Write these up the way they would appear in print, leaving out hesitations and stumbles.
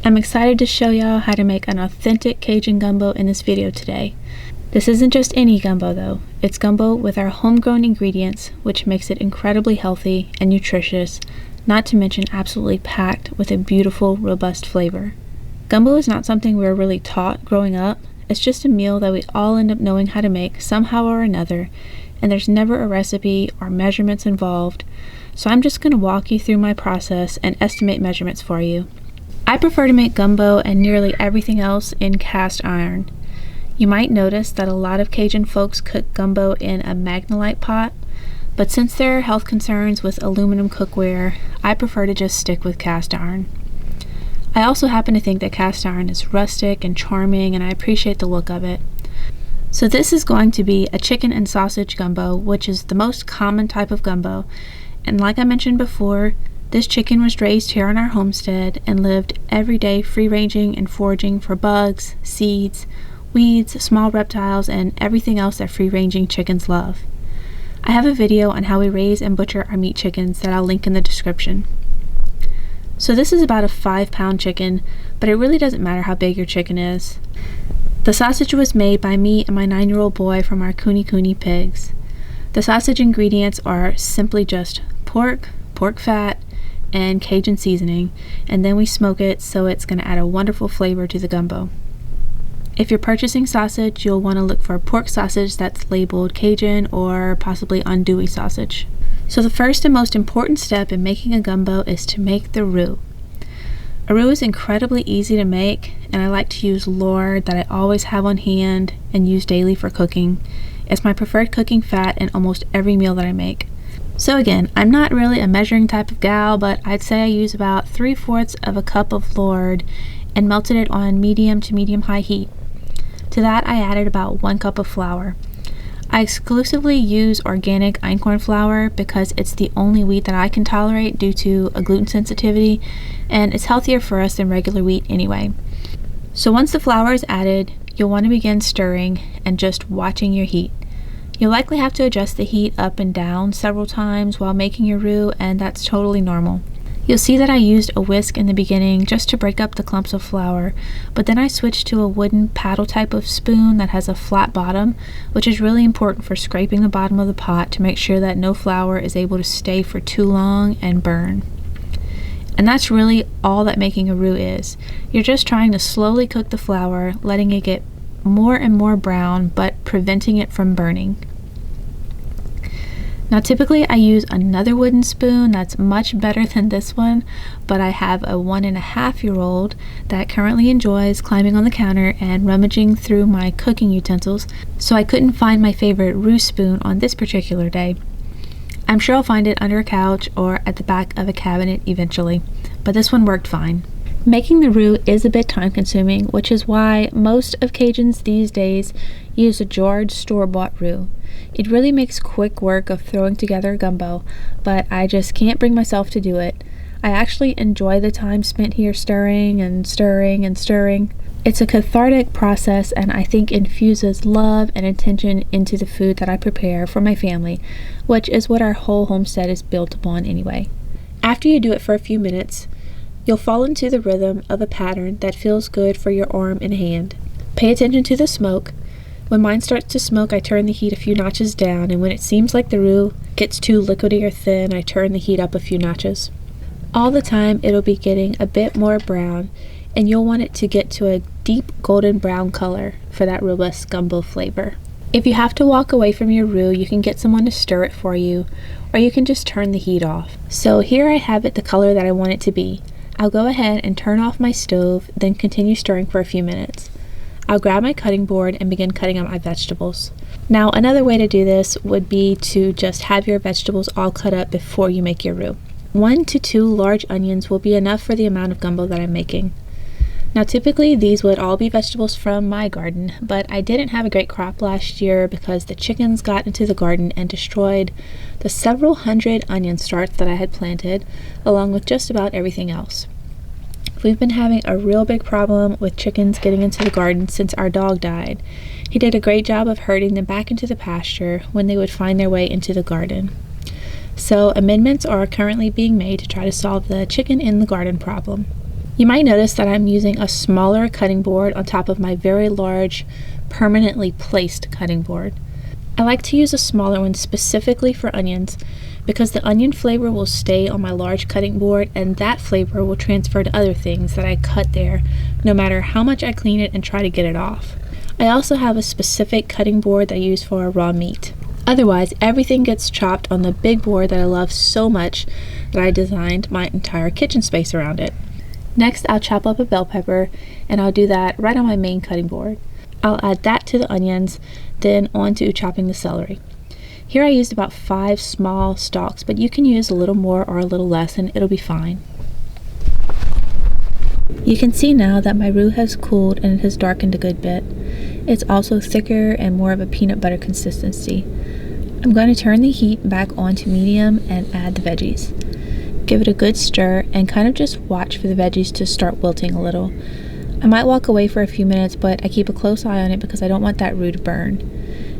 I'm excited to show y'all how to make an authentic Cajun gumbo in this video today. This isn't just any gumbo though, it's gumbo with our homegrown ingredients, which makes it incredibly healthy and nutritious, not to mention absolutely packed with a beautiful, robust flavor. Gumbo is not something we were really taught growing up, it's just a meal that we all end up knowing how to make somehow or another, and there's never a recipe or measurements involved, so I'm just going to walk you through my process and estimate measurements for you. I prefer to make gumbo and nearly everything else in cast iron. You might notice that a lot of Cajun folks cook gumbo in a Magnolite pot, but since there are health concerns with aluminum cookware, I prefer to just stick with cast iron. I also happen to think that cast iron is rustic and charming, and I appreciate the look of it. So this is going to be a chicken and sausage gumbo, which is the most common type of gumbo, and like I mentioned before, this chicken was raised here on our homestead and lived every day free-ranging and foraging for bugs, seeds, weeds, small reptiles, and everything else that free-ranging chickens love. I have a video on how we raise and butcher our meat chickens that I'll link in the description. So this is about a 5-pound chicken, but it really doesn't matter how big your chicken is. The sausage was made by me and my 9-year-old boy from our Kuni pigs. The sausage ingredients are simply just pork fat, and Cajun seasoning, and then we smoke it so it's going to add a wonderful flavor to the gumbo. If you're purchasing sausage, you'll want to look for pork sausage that's labeled Cajun or possibly andouille sausage. So the first and most important step in making a gumbo is to make the roux. A roux is incredibly easy to make, and I like to use lard that I always have on hand and use daily for cooking. It's my preferred cooking fat in almost every meal that I make. So again, I'm not really a measuring type of gal, but I'd say I use about 3/4 of a cup of lard and melted it on medium to medium-high heat. To that, I added about 1 cup of flour. I exclusively use organic einkorn flour because it's the only wheat that I can tolerate due to a gluten sensitivity, and it's healthier for us than regular wheat anyway. So once the flour is added, you'll want to begin stirring and just watching your heat. You'll likely have to adjust the heat up and down several times while making your roux, and that's totally normal. You'll see that I used a whisk in the beginning just to break up the clumps of flour, but then I switched to a wooden paddle type of spoon that has a flat bottom, which is really important for scraping the bottom of the pot to make sure that no flour is able to stay for too long and burn. And that's really all that making a roux is. You're just trying to slowly cook the flour, letting it get more and more brown, but preventing it from burning. Now typically I use another wooden spoon that's much better than this one, but I have a 1.5-year-old that currently enjoys climbing on the counter and rummaging through my cooking utensils, so I couldn't find my favorite roux spoon on this particular day. I'm sure I'll find it under a couch or at the back of a cabinet eventually, but this one worked fine. Making the roux is a bit time consuming, which is why most of Cajuns these days use a jarred store-bought roux. It really makes quick work of throwing together a gumbo, but I just can't bring myself to do it. I actually enjoy the time spent here stirring and stirring and stirring. It's a cathartic process, and I think infuses love and attention into the food that I prepare for my family, which is what our whole homestead is built upon anyway. After you do it for a few minutes, you'll fall into the rhythm of a pattern that feels good for your arm and hand. Pay attention to the smoke. When mine starts to smoke, I turn the heat a few notches down, and when it seems like the roux gets too liquidy or thin, I turn the heat up a few notches. All the time, it'll be getting a bit more brown, and you'll want it to get to a deep golden brown color for that robust gumbo flavor. If you have to walk away from your roux, you can get someone to stir it for you, or you can just turn the heat off. So here I have it the color that I want it to be. I'll go ahead and turn off my stove, then continue stirring for a few minutes. I'll grab my cutting board and begin cutting up my vegetables. Now, another way to do this would be to just have your vegetables all cut up before you make your roux. 1 to 2 large onions will be enough for the amount of gumbo that I'm making. Now, typically these would all be vegetables from my garden, but I didn't have a great crop last year because the chickens got into the garden and destroyed the several hundred onion starts that I had planted, along with just about everything else. We've been having a real big problem with chickens getting into the garden since our dog died. He did a great job of herding them back into the pasture when they would find their way into the garden. So amendments are currently being made to try to solve the chicken in the garden problem. You might notice that I'm using a smaller cutting board on top of my very large, permanently placed cutting board. I like to use a smaller one specifically for onions because the onion flavor will stay on my large cutting board, and that flavor will transfer to other things that I cut there, no matter how much I clean it and try to get it off. I also have a specific cutting board that I use for raw meat. Otherwise, everything gets chopped on the big board that I love so much that I designed my entire kitchen space around it. Next, I'll chop up a bell pepper, and I'll do that right on my main cutting board. I'll add that to the onions, then on to chopping the celery. Here I used about 5 small stalks, but you can use a little more or a little less and it'll be fine. You can see now that my roux has cooled and it has darkened a good bit. It's also thicker and more of a peanut butter consistency. I'm going to turn the heat back on to medium and add the veggies. Give it a good stir and kind of just watch for the veggies to start wilting a little. I might walk away for a few minutes, but I keep a close eye on it because I don't want that roux to burn.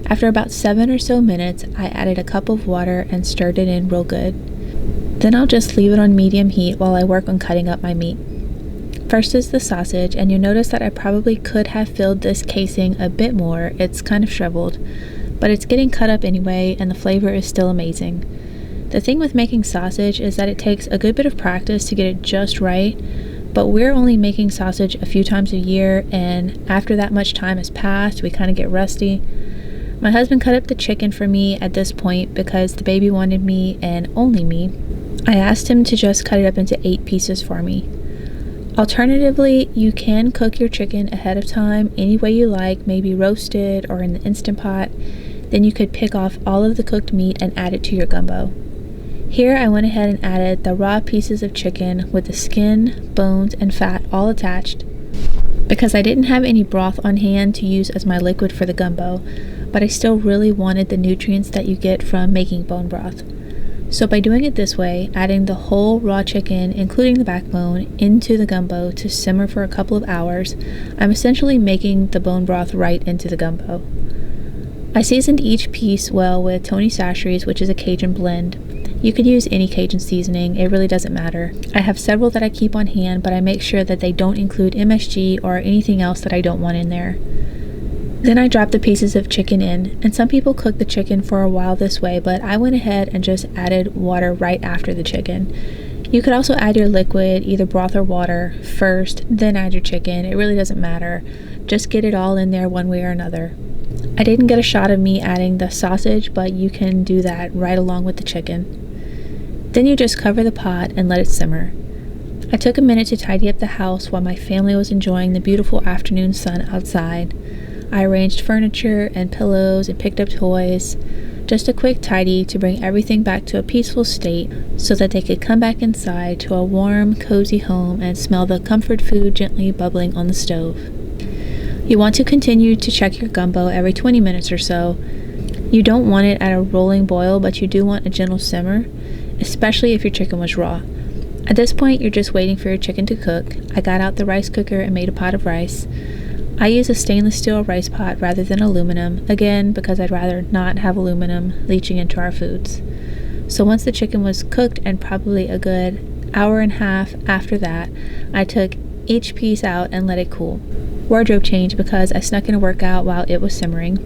After about 7 or so minutes, I added a cup of water and stirred it in real good. Then I'll just leave it on medium heat while I work on cutting up my meat. First is the sausage, and you'll notice that I probably could have filled this casing a bit more. It's kind of shriveled, but it's getting cut up anyway, and the flavor is still amazing. The thing with making sausage is that it takes a good bit of practice to get it just right, but we're only making sausage a few times a year, and after that much time has passed, we kind of get rusty. My husband cut up the chicken for me at this point because the baby wanted me and only me. I asked him to just cut it up into 8 pieces for me. Alternatively, you can cook your chicken ahead of time any way you like, maybe roasted or in the Instant Pot. Then you could pick off all of the cooked meat and add it to your gumbo. Here I went ahead and added the raw pieces of chicken with the skin, bones, and fat all attached because I didn't have any broth on hand to use as my liquid for the gumbo, but I still really wanted the nutrients that you get from making bone broth. So by doing it this way, adding the whole raw chicken, including the backbone, into the gumbo to simmer for a couple of hours, I'm essentially making the bone broth right into the gumbo. I seasoned each piece well with Tony Chachere's, which is a Cajun blend. You could use any Cajun seasoning, it really doesn't matter. I have several that I keep on hand, but I make sure that they don't include MSG or anything else that I don't want in there. Then I dropped the pieces of chicken in, and some people cook the chicken for a while this way, but I went ahead and just added water right after the chicken. You could also add your liquid, either broth or water, first, then add your chicken. It really doesn't matter. Just get it all in there one way or another. I didn't get a shot of me adding the sausage, but you can do that right along with the chicken. Then you just cover the pot and let it simmer. I took a minute to tidy up the house while my family was enjoying the beautiful afternoon sun outside. I arranged furniture and pillows and picked up toys. Just a quick tidy to bring everything back to a peaceful state so that they could come back inside to a warm, cozy home and smell the comfort food gently bubbling on the stove. You want to continue to check your gumbo every 20 minutes or so. You don't want it at a rolling boil, but you do want a gentle simmer, especially if your chicken was raw. At this point, you're just waiting for your chicken to cook. I got out the rice cooker and made a pot of rice. I use a stainless steel rice pot rather than aluminum, again because I'd rather not have aluminum leaching into our foods. So once the chicken was cooked and probably a good hour and a half after that, I took each piece out and let it cool. Wardrobe change because I snuck in a workout while it was simmering.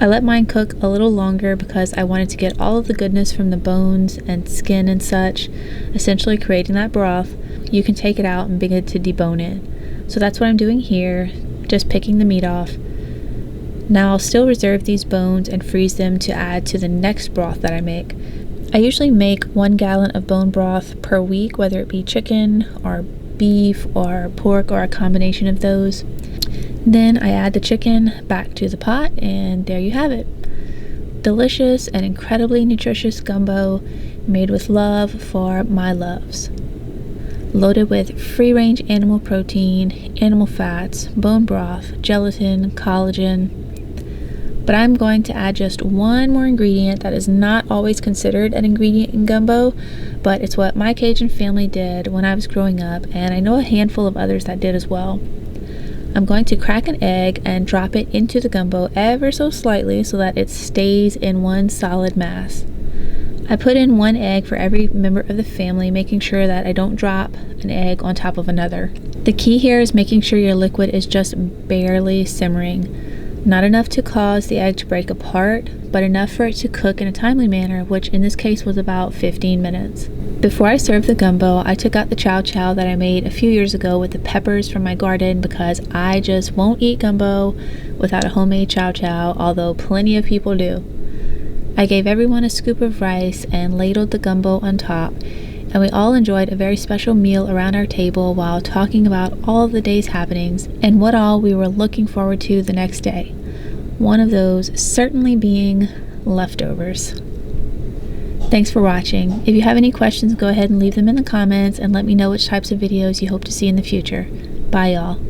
I let mine cook a little longer because I wanted to get all of the goodness from the bones and skin and such, essentially creating that broth. You can take it out and begin to debone it. So that's what I'm doing here, just picking the meat off. Now I'll still reserve these bones and freeze them to add to the next broth that I make. I usually make 1 gallon of bone broth per week, whether it be chicken or beef or pork or a combination of those. Then I add the chicken back to the pot, and there you have it. Delicious and incredibly nutritious gumbo made with love for my loves. Loaded with free-range animal protein, animal fats, bone broth, gelatin, collagen. But I'm going to add just one more ingredient that is not always considered an ingredient in gumbo, but it's what my Cajun family did when I was growing up, and I know a handful of others that did as well. I'm going to crack an egg and drop it into the gumbo ever so slightly so that it stays in one solid mass. I put in 1 egg for every member of the family, making sure that I don't drop an egg on top of another. The key here is making sure your liquid is just barely simmering. Not enough to cause the egg to break apart, but enough for it to cook in a timely manner, which in this case was about 15 minutes. Before I served the gumbo, I took out the chow chow that I made a few years ago with the peppers from my garden because I just won't eat gumbo without a homemade chow chow, although plenty of people do. I gave everyone a scoop of rice and ladled the gumbo on top, and we all enjoyed a very special meal around our table while talking about all of the day's happenings and what all we were looking forward to the next day. One of those certainly being leftovers. Thanks for watching. If you have any questions, go ahead and leave them in the comments and let me know which types of videos you hope to see in the future. Bye, y'all.